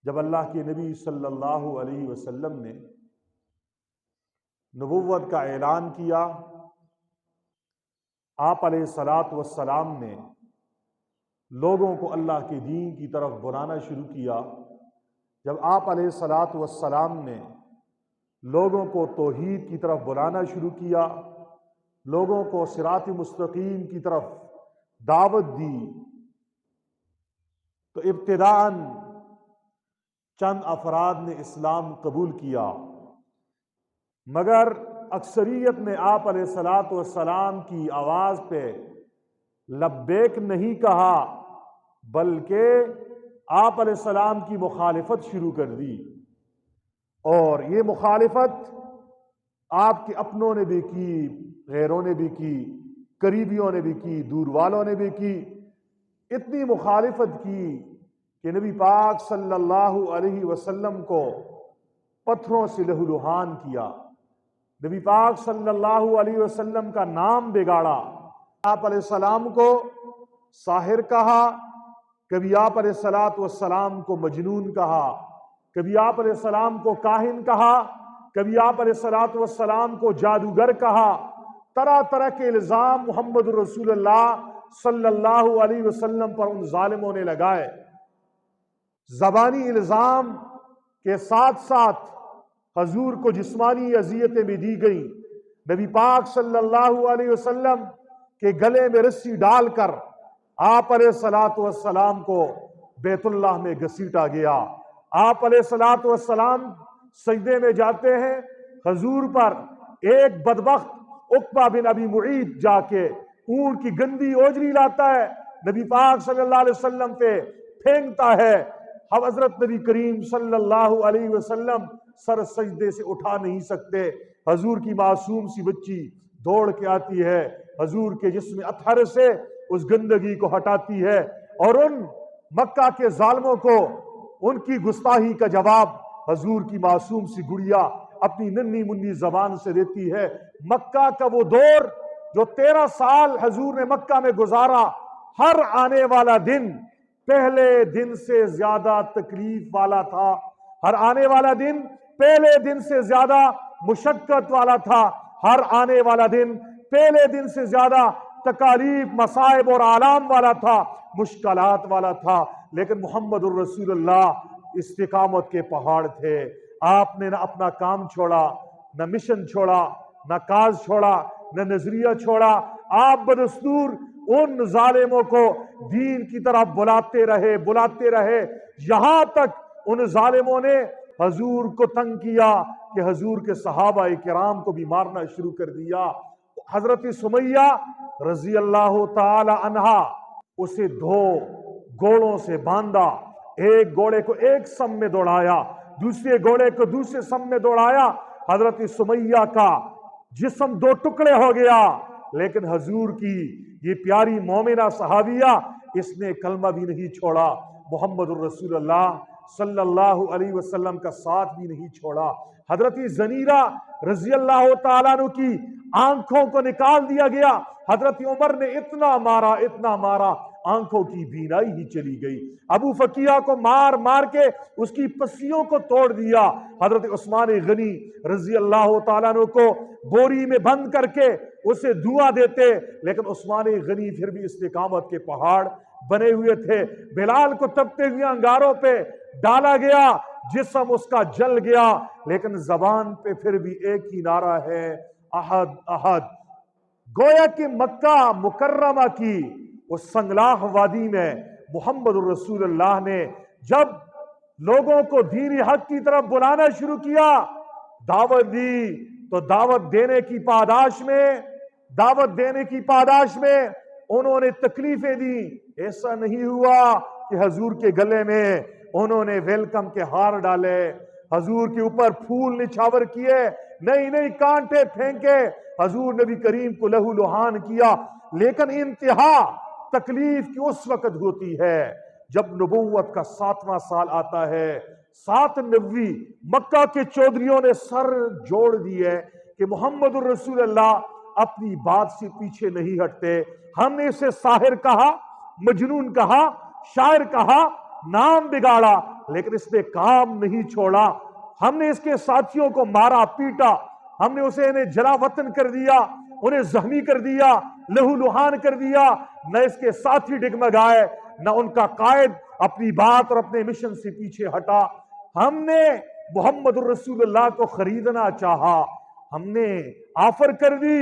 جب اللہ کے نبی صلی اللہ علیہ وسلم نے نبوت کا اعلان کیا، آپ علیہ الصلاۃ والسلام نے لوگوں کو اللہ کے دین کی طرف بلانا شروع کیا، جب آپ علیہ الصلاۃ والسلام نے لوگوں کو توحید کی طرف بلانا شروع کیا، لوگوں کو صراط مستقیم کی طرف دعوت دی، تو ابتداءً چند افراد نے اسلام قبول کیا، مگر اکثریت نے آپ علیہ الصلاۃ والسلام کی آواز پہ لبیک نہیں کہا، بلکہ آپ علیہ السلام کی مخالفت شروع کر دی۔ اور یہ مخالفت آپ کے اپنوں نے بھی کی، غیروں نے بھی کی، قریبیوں نے بھی کی، دور والوں نے بھی کی۔ اتنی مخالفت کی کہ نبی پاک صلی اللہ علیہ وسلم کو پتھروں سے لہولہان کیا، نبی پاک صلی اللہ علیہ وسلم کا نام بگاڑا، آپ علیہ السلام کو ساحر کہا، کبھی آپ علیہ الصلاۃ والسلام کو مجنون کہا، کبھی آپ علیہ السلام کو کاہن کہا، کبھی آپ علیہ الصلاۃ والسلام کو جادوگر کہا۔ طرح طرح کے الزام محمد رسول اللہ صلی اللہ علیہ وسلم پر ان ظالموں نے لگائے۔ زبانی الزام کے ساتھ ساتھ حضور کو جسمانی اذیتیں بھی دی گئیں۔ نبی پاک صلی اللہ علیہ وسلم کے گلے میں رسی ڈال کر آپ علیہ الصلاۃ والسلام کو بیت اللہ میں گھسیٹا گیا۔ آپ علیہ الصلاۃ والسلام سجدے میں جاتے ہیں، حضور پر ایک بدبخت عقبہ بن ابی معیط جا کے اونٹ کی گندی اوجری لاتا ہے، نبی پاک صلی اللہ علیہ وسلم پہ پھینکتا ہے۔ اب حضرت نبی کریم صلی اللہ علیہ وسلم سر سجدے سے اٹھا نہیں سکتے۔ حضور کی معصوم سی بچی دوڑ کے آتی ہے، حضور کے جسم اطہر سے اس گندگی کو ہٹاتی ہے، اور ان مکہ کے ظالموں کو ان کی گستاخی کا جواب حضور کی معصوم سی گڑیا اپنی ننھی منی زبان سے دیتی ہے۔ مکہ کا وہ دور جو 13 سال حضور نے مکہ میں گزارا، ہر آنے والا دن پہلے دن سے زیادہ تکلیف والا تھا، ہر آنے والا دن پہلے دن سے زیادہ مشقت والا تھا، ہر آنے والا دن پہلے دن سے زیادہ تکالیف، مصائب اور آلام والا تھا، مشکلات والا تھا۔ لیکن محمد الرسول اللہ استقامت کے پہاڑ تھے۔ آپ نے نہ اپنا کام چھوڑا، نہ مشن چھوڑا، نہ کاز چھوڑا، نہ نظریہ چھوڑا۔ آپ بدستور ان ظالموں کو دین کی طرف بلاتے رہے، یہاں تک ان ظالموں نے حضور کو تنگ کیا کہ حضور کے صحابہ کرام کو بھی مارنا شروع کر دیا۔ حضرت سمیہ رضی اللہ تعالی عنہا اسے 2 گھوڑوں سے باندھا، ایک گھوڑے کو ایک سم میں دوڑایا، دوسرے گھوڑے کو دوسرے سم میں دوڑایا۔ حضرت سمیہ کا جسم 2 ٹکڑے ہو گیا، لیکن حضور کی یہ پیاری مومنہ صحابیہ، اس نے کلمہ بھی نہیں چھوڑا، محمد الرسول اللہ صلی اللہ علیہ وسلم کا ساتھ بھی نہیں چھوڑا۔ حضرت زنیرہ رضی اللہ تعالیٰ عنہ کی آنکھوں کو نکال دیا گیا، حضرت عمر نے اتنا مارا آنکھوں کی بینائی ہی چلی گئی۔ ابو فقیہ کو مار کے اس کی پسلیوں کو توڑ دیا۔ حضرت عثمان غنی رضی اللہ تعالیٰ عنہ کو بوری میں بند کر کے اسے دھواں دیتے، لیکن عثمان غنی پھر بھی استقامت کے پہاڑ بنے ہوئے تھے۔ بلال کو تپتے ہوئے انگاروں پہ ڈالا گیا، جسم اس کا جل گیا، لیکن زبان پہ پھر بھی ایک ہی نعرہ ہے، احد احد۔ گویا کہ مکہ مکرمہ کی اس سنگلاخ وادی میں محمد الرسول اللہ نے جب لوگوں کو دین حق کی طرف بلانا شروع کیا، دعوت دی، تو دعوت دینے کی پاداش میں انہوں نے تکلیفیں دی۔ ایسا نہیں ہوا کہ حضور کے گلے میں انہوں نے ویلکم کے ہار ڈالے، حضور کے اوپر پھول نچھاور کیے، نہیں کانٹے پھینکے، حضور نبی کریم کو لہو لہان کیا۔ لیکن انتہا تکلیف کی اس وقت ہوتی ہے جب نبوت کا 7واں سال آتا ہے۔ 7 نبوی مکہ کے چودھریوں نے سر جوڑ دیے کہ محمد الرسول اللہ اپنی بات سے پیچھے نہیں ہٹتے۔ ہم نے اسے ساحر کہا، مجنون کہا، شاعر کہا، نام بگاڑا، لیکن اس نے کام نہیں چھوڑا. ہم نے اس کے ساتھیوں کو مارا پیٹا, ہم نے اسے انہیں جلا وطن کر دیا, انہیں زخمی کر دیا, لہو لہان کر دیا. نہ اس کے ساتھی ڈگمگائے, نہ ان کا قائد اپنی بات اور اپنے مشن سے پیچھے ہٹا. ہم نے محمد الرسول اللہ کو خریدنا چاہا, ہم نے آفر کر دی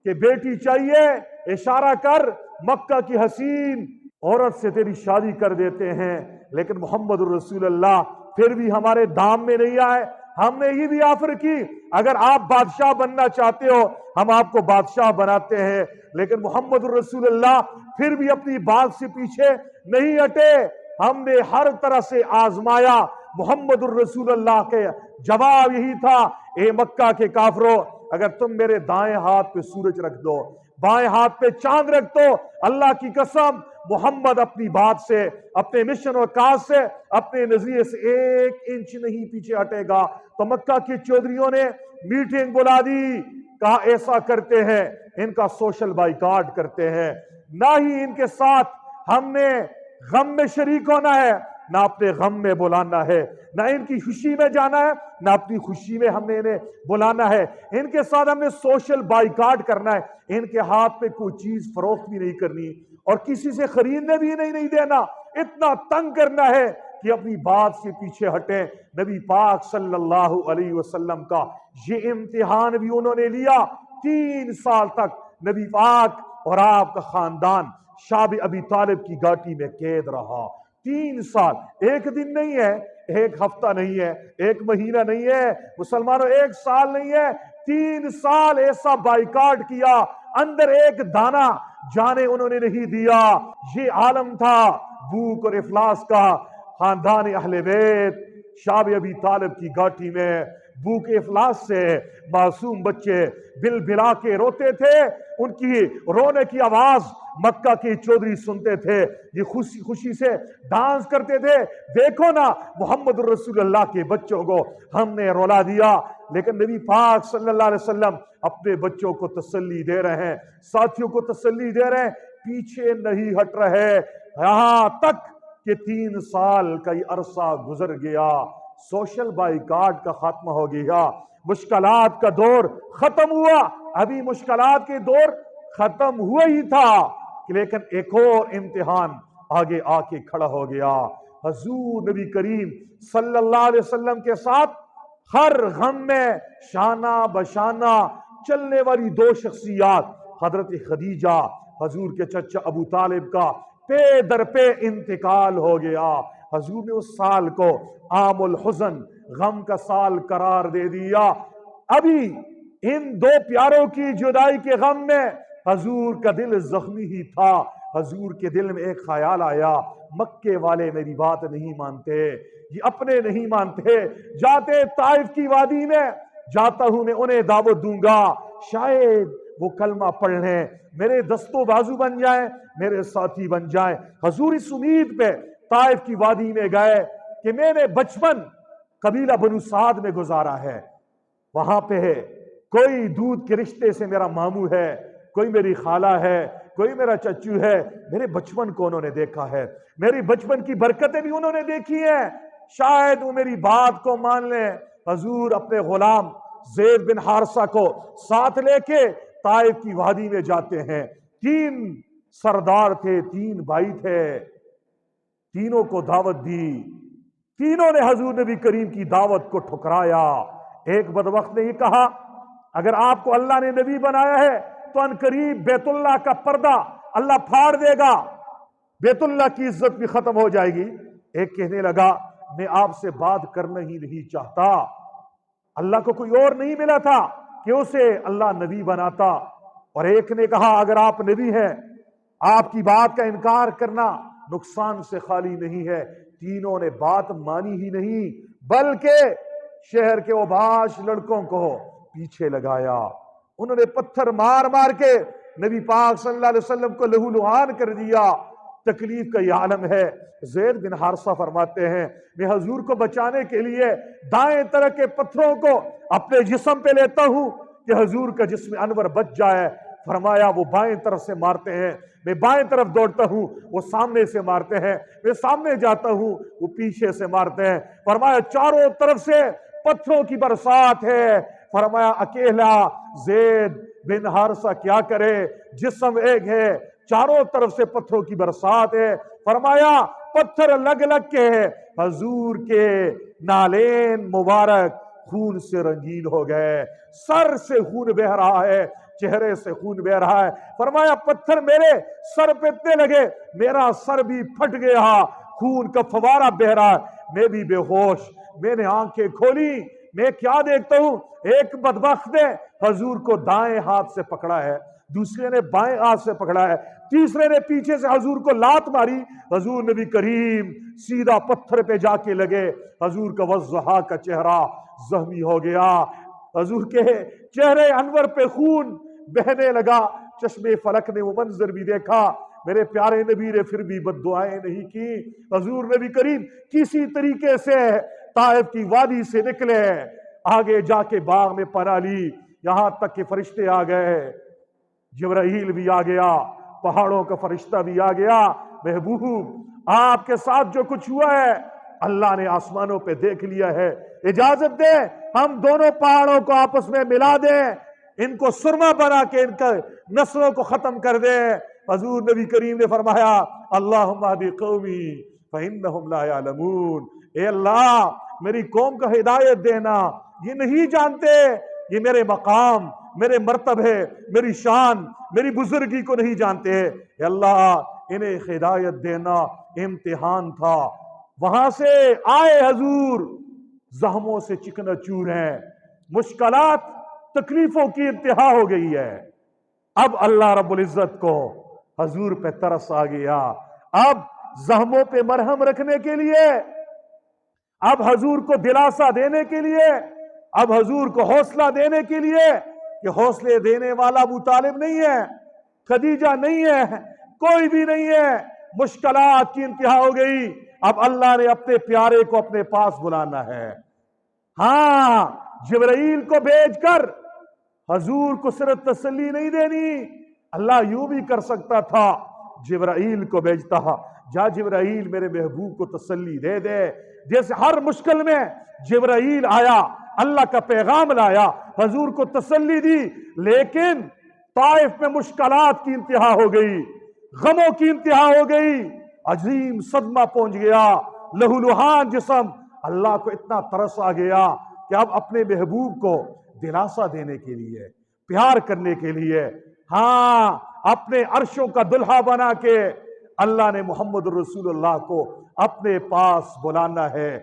کہ بیٹی چاہیے, اشارہ کر, مکہ کی حسین عورت سے تیری شادی کر دیتے ہیں. لیکن محمد الرسول اللہ پھر بھی ہمارے دام میں نہیں آئے. ہم نے یہ بھی آفر کی, اگر آپ بادشاہ بننا چاہتے ہو ہم آپ کو بادشاہ بناتے ہیں. لیکن محمد الرسول اللہ پھر بھی اپنی بات سے پیچھے نہیں ہٹے. ہم نے ہر طرح سے آزمایا. محمد الرسول اللہ کے جواب یہی تھا, اے مکہ کے کافروں, اگر تم میرے دائیں ہاتھ پہ سورج رکھ دو, بائیں ہاتھ پہ چاند رکھ دو, اللہ کی قسم محمد اپنی بات سے, اپنے مشن اور کاز سے, اپنے نظریے سے 1 انچ نہیں پیچھے ہٹے گا. تو مکہ کے چودھریوں نے میٹنگ بلا دی, کہا ایسا کرتے ہیں, ان کا سوشل بائیکاٹ کرتے ہیں. نہ ہی ان کے ساتھ ہم نے غم میں شریک ہونا ہے, نہ اپنے غم میں بلانا ہے, نہ ان کی خوشی میں جانا ہے, نہ اپنی خوشی میں ہم نے انہیں بلانا ہے. ان کے ساتھ ہم نے سوشل بائیکاٹ کرنا ہے, ان کے ہاتھ پہ کوئی چیز فروخت بھی نہیں کرنی اور کسی سے خریدنے بھی نہیں دینا. اتنا تنگ کرنا ہے کہ اپنی بات سے پیچھے ہٹیں. نبی پاک صلی اللہ علیہ وسلم کا یہ امتحان بھی انہوں نے لیا. 3 سال تک نبی پاک اور آپ کا خاندان شاب ابی طالب کی گھاٹی میں قید رہا. 3 سال, ایک دن نہیں ہے, ایک ہفتہ نہیں ہے, ایک مہینہ نہیں ہے, مسلمانوں 1 سال نہیں ہے, 3 سال ایسا بائیکاٹ کیا, اندر ایک دانہ جانے انہوں نے نہیں دیا. یہ عالم تھا بھوک اور افلاس کا. خاندان اہل بیت شاب ابی طالب کی گھاٹی میں بھوک افلاس سے معصوم بچے بل بلا کے روتے تھے. ان کی رونے کی آواز مکہ کے چودھری سنتے تھے, یہ خوشی خوشی سے ڈانس کرتے تھے. دیکھو نا محمد الرسول اللہ کے بچوں کو ہم نے رولا دیا. لیکن نبی پاک صلی اللہ علیہ وسلم اپنے بچوں کو تسلی دے رہے ہیں, ساتھیوں کو تسلی دے رہے ہیں, پیچھے نہیں ہٹ رہے. یہاں تک کہ 3 سال کا یہ عرصہ گزر گیا, سوشل بائیکاٹ کا ختم ہو گیا, مشکلات کا دور ختم ہوا. ابھی مشکلات کے دور ختم ہوا ہی تھا, لیکن ایک اور امتحان آگے آ کے کھڑا ہو گیا. حضور نبی کریم صلی اللہ علیہ وسلم کے ساتھ ہر غم میں شانہ بشانہ چلنے والی 2 شخصیات, حضرت خدیجہ, حضور کے چچا ابو طالب کا پے در پے انتقال ہو گیا. حضور نے اس سال کو عام الحزن, غم کا سال قرار دے دیا. ابھی ان 2 پیاروں کی جدائی کے غم میں حضور کا دل زخمی ہی تھا. حضور کے دل میں ایک خیال آیا, مکے والے میری بات نہیں مانتے, یہ اپنے نہیں مانتے, جاتے طائف کی وادی میں جاتا ہوں میں انہیں دعوت دوں گا, شاید وہ کلمہ پڑھ لیں, میرے دستوں بازو بن جائیں, میرے ساتھی بن جائیں. حضور اس امید پہ طائف کی وادی میں گئے کہ میں نے بچپن قبیلہ بنو سعد میں گزارا ہے, وہاں پہ کوئی دودھ کے رشتے سے میرا ماموں ہے, کوئی میری خالہ ہے, کوئی میرا چچو ہے. میرے بچپن کو انہوں نے دیکھا ہے, میری بچپن کی برکتیں بھی انہوں نے دیکھی ہیں, شاید وہ میری بات کو مان لیں. حضور اپنے غلام زید بن حارثہ کو ساتھ لے کے طائف کی وادی میں جاتے ہیں. 3 سردار تھے, 3 بھائی تھے, تینوں کو دعوت دی. تینوں نے حضور نبی کریم کی دعوت کو ٹھکرایا. ایک بدبخت نے یہ کہا, اگر آپ کو اللہ نے نبی بنایا ہے تو ان قریب بیت اللہ کا پردہ اللہ پھاڑ دے گا, بیت اللہ کی عزت بھی ختم ہو جائے گی. ایک کہنے لگا, میں آپ سے بات کرنا ہی نہیں چاہتا. اللہ کو کوئی اور نہیں ملا تھا کہ اسے اللہ نبی بناتا. اور ایک نے کہا, اگر آپ نبی ہیں, آپ کی بات کا انکار کرنا نقصان سے خالی نہیں ہے. تینوں نے بات مانی ہی نہیں, بلکہ شہر کے اوباش لڑکوں کو پیچھے لگایا. انہوں نے پتھر مار مار کے نبی پاک صلی اللہ علیہ وسلم کو لہو لہان کر دیا. تکلیف کا یہ عالم ہے. زید بن حارثہ فرماتے ہیں, میں حضور کو بچانے کے لیے دائیں طرف کے پتھروں کو اپنے جسم پہ لیتا ہوں کہ حضور کا جسم انور بچ جائے. فرمایا وہ بائیں طرف سے مارتے ہیں، میں بائیں طرف دوڑتا ہوں، وہ سامنے سے مارتے ہیں، میں سامنے جاتا ہوں، وہ پیچھے سے مارتے ہیں۔ فرمایا چاروں طرف سے پتھروں کی برسات ہے۔ فرمایا اکیلا زید بن حارثہ کیا کرے، جسم ایک ہے، چاروں طرف سے پتھروں کی برسات ہے۔ فرمایا پتھر لگ لگ کے حضور کے نالین مبارک خون سے رنگین ہو گئے، سر سے خون بہ رہا ہے، چہرے سے خون بہ رہا ہے۔ فرمایا پتھر میرے سر پہ اتنے لگے، میرا سر بھی پھٹ گیا، خون کا فوارہ بہ رہا ہے، میں بھی بے ہوش۔ میں نے آنکھیں کھولی، میں کیا دیکھتا ہوں، ایک بدبخت نے حضور کو دائیں ہاتھ سے پکڑا ہے، دوسرے نے بائیں ہاتھ سے پکڑا ہے، تیسرے نے پیچھے سے حضور کو لات ماری۔ حضور نبی کریم سیدھا پتھر پہ جا کے لگے، حضور کا وضحا کا چہرہ زخمی ہو گیا، حضور کے چہرے انور پہ خون بہنے لگا۔ چشمے فلک نے وہ منظر بھی دیکھا، میرے پیارے نبی نے پھر بھی بد دعائیں نہیں کی۔ حضور نبی کریم کسی طریقے سے طائف کی وادی سے نکلے، آگے جا کے باغ میں پناہ لی، یہاں تک کہ فرشتے آ گئے، جبرائیل بھی آ گیا، پہاڑوں کا فرشتہ بھی آ گیا۔ محبوب آپ کے ساتھ جو کچھ ہوا ہے اللہ نے آسمانوں پہ دیکھ لیا ہے، اجازت دے ہم دونوں پہاڑوں کو آپس میں ملا دیں، ان کو سرما بنا کے ان کا نسلوں کو ختم کر دیں۔ حضور نبی کریم نے فرمایا اللہم اہدی قومی فإنہم لا یعلمون، اے اللہ میری قوم کا ہدایت دینا، یہ نہیں جانتے، یہ میرے مقام، میرے مرتبے، میری شان، میری بزرگی کو نہیں جانتے، اے اللہ انہیں ہدایت دینا۔ امتحان تھا، وہاں سے آئے حضور، زخموں سے چکنا چور ہیں، مشکلات تکلیفوں کی انتہا ہو گئی ہے۔ اب اللہ رب العزت کو حضور پہ ترس آ گیا، اب زخموں پہ مرہم رکھنے کے لیے، اب حضور کو دلاسا دینے کے لیے، اب حضور کو حوصلہ دینے کے لیے کہ حوصلے دینے والا ابو طالب نہیں ہے، خدیجہ نہیں ہے، کوئی بھی نہیں ہے، مشکلات کی انتہا ہو گئی، اب اللہ نے اپنے پیارے کو اپنے پاس بلانا ہے۔ ہاں جبرائیل کو بھیج کر حضور کو صرف تسلی نہیں دینی، اللہ یوں بھی کر سکتا تھا، جبرائیل کو بھیجتا، جا جبرائیل میرے محبوب کو تسلی دے دے، جیسے ہر مشکل میں جبرائیل آیا، اللہ کا پیغام لایا، حضور کو تسلی دی، لیکن طائف میں مشکلات کی انتہا ہو گئی، غموں کی انتہا ہو گئی، عظیم صدمہ پہنچ گیا، لہو لہان جسم۔ اللہ کو اتنا ترس آ گیا کہ اب اپنے محبوب کو دلاسا دینے کے لیے، پیار کرنے کے لیے، ہاں اپنے عرشوں کا دلہا بنا کے اللہ نے محمد رسول اللہ کو اپنے پاس بلانا ہے۔